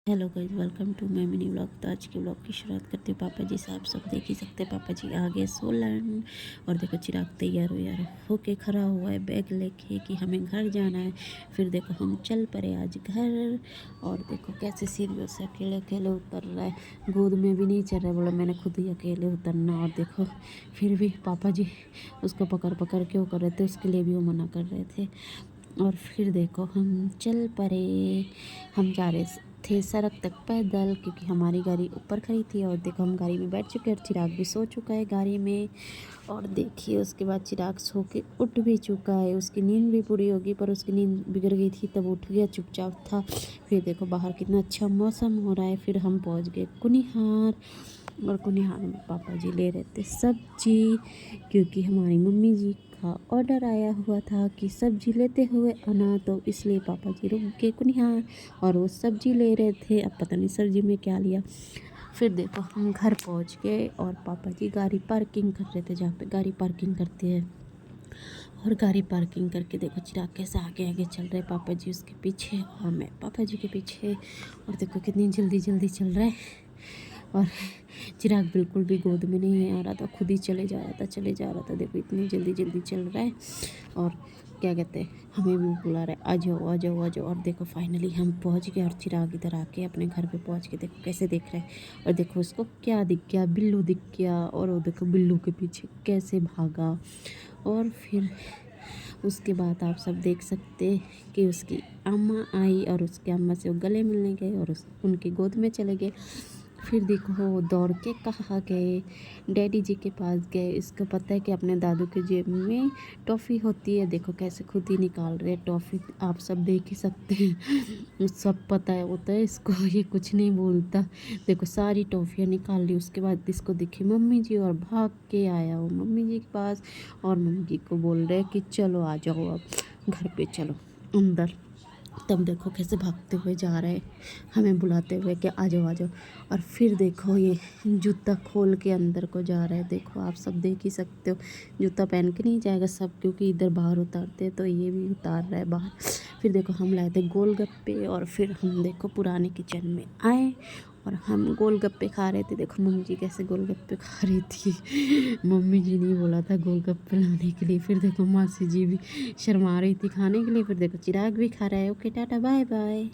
Hello guys, welcome to my mini vlog. तो आज के व्लॉग की शुरुआत करते हैं पापा जी से। आप सब देख ही सकते हैं पापा जी आगे सोलन। और देखो चिराग तैयार होके खड़ा हुआ है बैग लेके कि हमें घर जाना है। फिर देखो हम चल पड़े आज घर। और देखो कैसे सीढ़ियों से अकेले अकेले उतर रहा है, गोद में भी नहीं चल रहा है, बोला मैंने खुद ही अकेले उतरना। और देखो फिर भी पापा जी उसको पकड़ पकड़ के वो कर रहे थे, उसके लिए भी वो मना कर रहे थे। और फिर देखो हम चल पड़े। हम जा रहे थे सड़क तक पैदल, क्योंकि हमारी गाड़ी ऊपर खड़ी थी। और देखो हम गाड़ी में बैठ चुके हैं और चिराग भी सो चुका है गाड़ी में। और देखिए उसके बाद चिराग सो के उठ भी चुका है, उसकी नींद भी पूरी होगी, पर उसकी नींद बिगड़ गई थी तब उठ गया, चुपचाप था। फिर देखो बाहर कितना अच्छा मौसम हो रहा है। फिर हम पहुंच गए कुनिहार। और कुनिहार में पापा जी ले रहे थे सब्जी, क्योंकि हमारी मम्मी जी का ऑर्डर आया हुआ था कि सब्जी लेते हुए आना, तो इसलिए पापा जी रुक गए कुनिहार और वो सब्जी ले रहे थे। अब पता नहीं सब्जी में क्या लिया। फिर देखो हम घर पहुंच गए और पापा जी गाड़ी पार्किंग कर रहे थे, जहाँ पे गाड़ी पार्किंग करते हैं। और गाड़ी पार्किंग करके देखो चिराग कैसे आगे आगे चल रहे, पापा जी उसके पीछे और मैं पापा जी के पीछे। और देखो कितनी जल्दी जल्दी चल रहा है। और चिराग बिल्कुल भी गोद में नहीं आ रहा था, खुद ही चले जा रहा था। देखो इतनी जल्दी जल्दी चल रहा है। और क्या कहते हैं, हमें भी बुला रहा है, आ जाओ आ जाओ आ जाओ। और देखो फाइनली हम पहुंच गए और चिराग इधर आके अपने घर पे पहुंच के देखो कैसे देख रहा है। और देखो उसको क्या दिख गया, बिल्लू दिख गया। और वो देखो बिल्लू के पीछे कैसे भागा। और फिर उसके बाद आप सब देख सकते कि उसकी अम्मा आई और उसके अम्मा से वो गले मिलने गए और उनकी गोद में चले गए। फिर देखो वो दौड़ के कहाँ गए, डैडी जी के पास गए। इसको पता है कि अपने दादू के जेब में टॉफ़ी होती है, देखो कैसे खुद ही निकाल रहे टॉफ़ी, आप सब देख ही सकते हैं। सब पता है होता है इसको, ये कुछ नहीं बोलता। देखो सारी टॉफ़ियाँ निकाल ली। उसके बाद इसको दिखी मम्मी जी और भाग के आया वो मम्मी जी के पास। और मम्मी जी को बोल रहे कि चलो आ जाओ अब घर पे, चलो अंदर। तब देखो कैसे भागते हुए जा रहे, हमें बुलाते हुए कि आ जाओ आ जाओ। और फिर देखो ये जूता खोल के अंदर को जा रहा है, देखो आप सब देख ही सकते हो। जूता पहन के नहीं जाएगा सब, क्योंकि इधर बाहर उतारते हैं, तो ये भी उतार रहा है बाहर। फिर देखो हम लाए थे गोलगप्पे। और फिर हम देखो पुराने किचन में आए और हम गोलगप्पे खा रहे थे। देखो मम्मी जी कैसे गोलगप्पे खा रही थी। मम्मी जी ने बोला था गोलगप्पे लाने के लिए। फिर देखो मासी जी भी शर्मा रही थी खाने के लिए। फिर देखो चिराग भी खा रहा है। Okay tata bye bye.